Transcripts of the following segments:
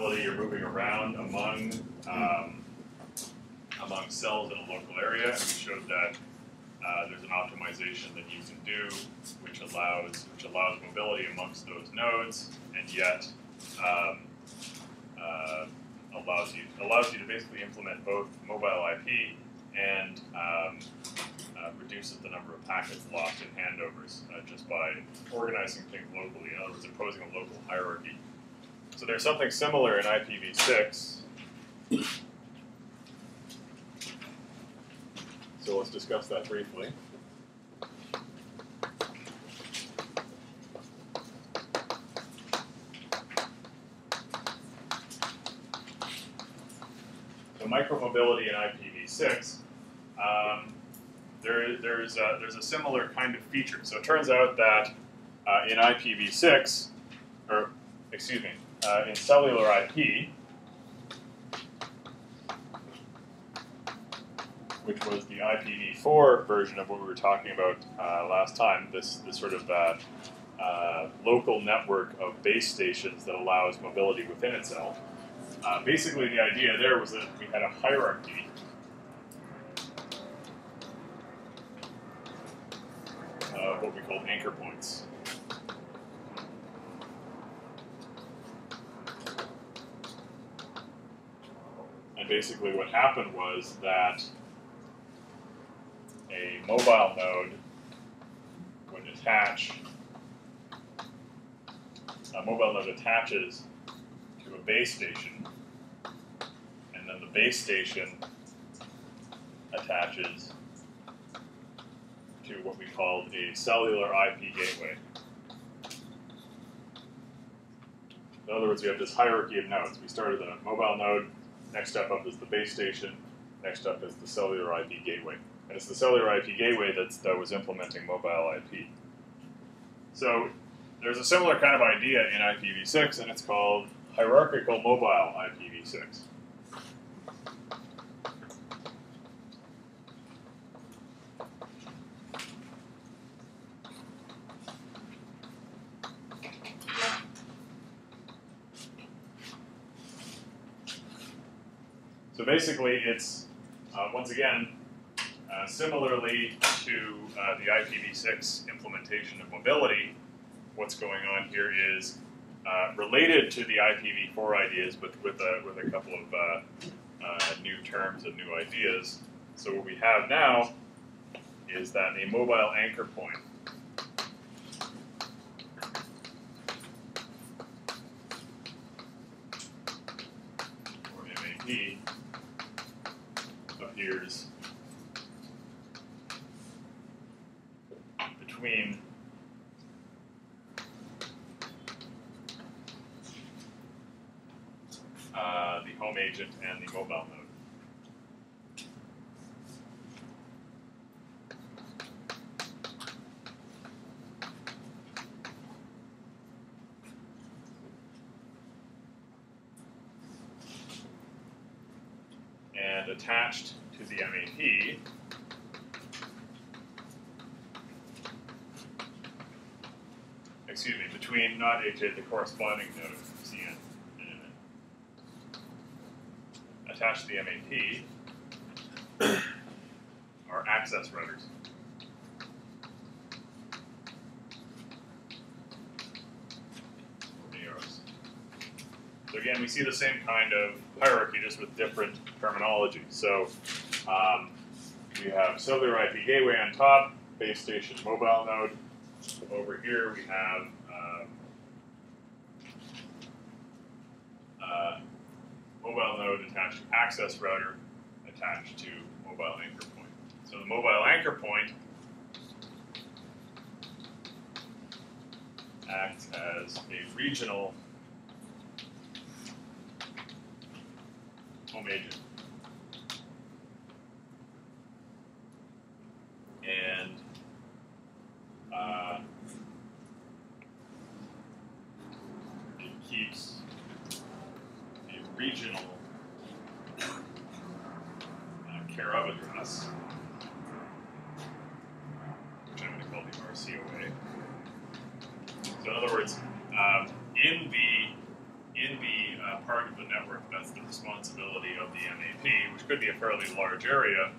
mobility, you're moving around among cells in a local area, and we showed that there's an optimization that you can do which allows mobility amongst those nodes, and yet allows you to basically implement both mobile IP and reduces the number of packets lost in handovers just by organizing things locally. In other words, imposing a local hierarchy. So there's something similar in IPv6. So let's discuss that briefly. So micromobility in IPv6, there's a similar kind of feature. So it turns out that in IPv6, or excuse me, in cellular IP, which was the IPv4 version of what we were talking about last time, this sort of local network of base stations that allows mobility within itself. Basically, the idea there was that we had a hierarchy of what we called anchor points. And basically what happened was that a mobile node would attach, a mobile node attaches to a base station, and then the base station attaches to what we called a cellular IP gateway. In other words, we have this hierarchy of nodes. We start with a mobile node, next step up is the base station, next up is the cellular IP gateway. And it's the cellular IP gateway that was implementing mobile IP. So there's a similar kind of idea in IPv6, and it's called hierarchical mobile IPv6. So basically, it's, once again, similarly to the IPv6 implementation of mobility, what's going on here is related to the IPv4 ideas, but with a couple of new terms and new ideas. So what we have now is that a mobile anchor point or MAP appears between the home agent and the mobile node. And attached to the MAP excuse me, between not HA, the corresponding node, CN, attached to the MAP are access routers. So again, we see the same kind of hierarchy, just with different terminology. So we have cellular IP gateway on top, base station mobile node. Over here we have mobile node attached to access router attached to mobile anchor point. So the mobile anchor point acts as a regional home agent. And it keeps a regional care of address, which I'm going to call the RCOA. So in other words, in the part part of the network. That's the responsibility of the MAP, which could be a fairly large area.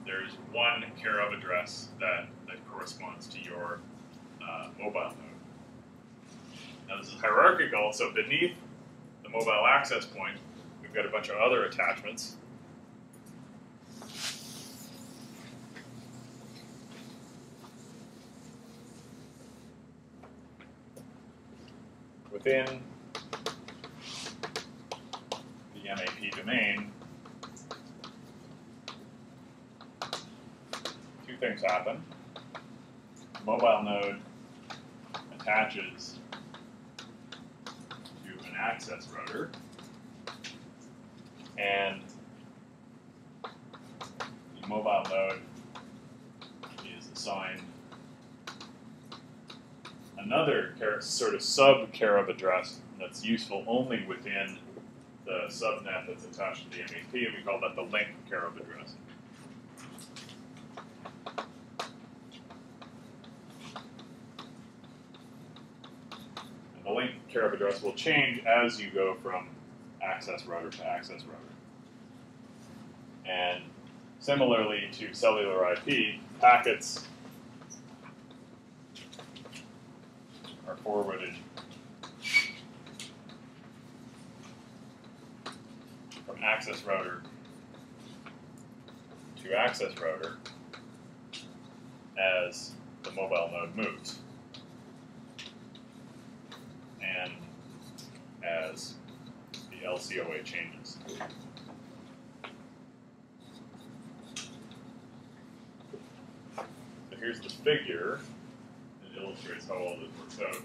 There's one care of address that corresponds to your mobile node. Now this is hierarchical, so beneath the mobile access point, we've got a bunch of other attachments. Within the MAP domain, two things happen. The mobile node attaches to an access router, and the mobile node is assigned another sort of sub-care of address that's useful only within the subnet that's attached to the MAP, and we call that the link care of address. And the link care of address will change as you go from access router to access router. And similarly to cellular IP, packets are forwarded from access router to access router as the mobile node moves and as the LCOA changes. So here's the figure that illustrates how all this works out.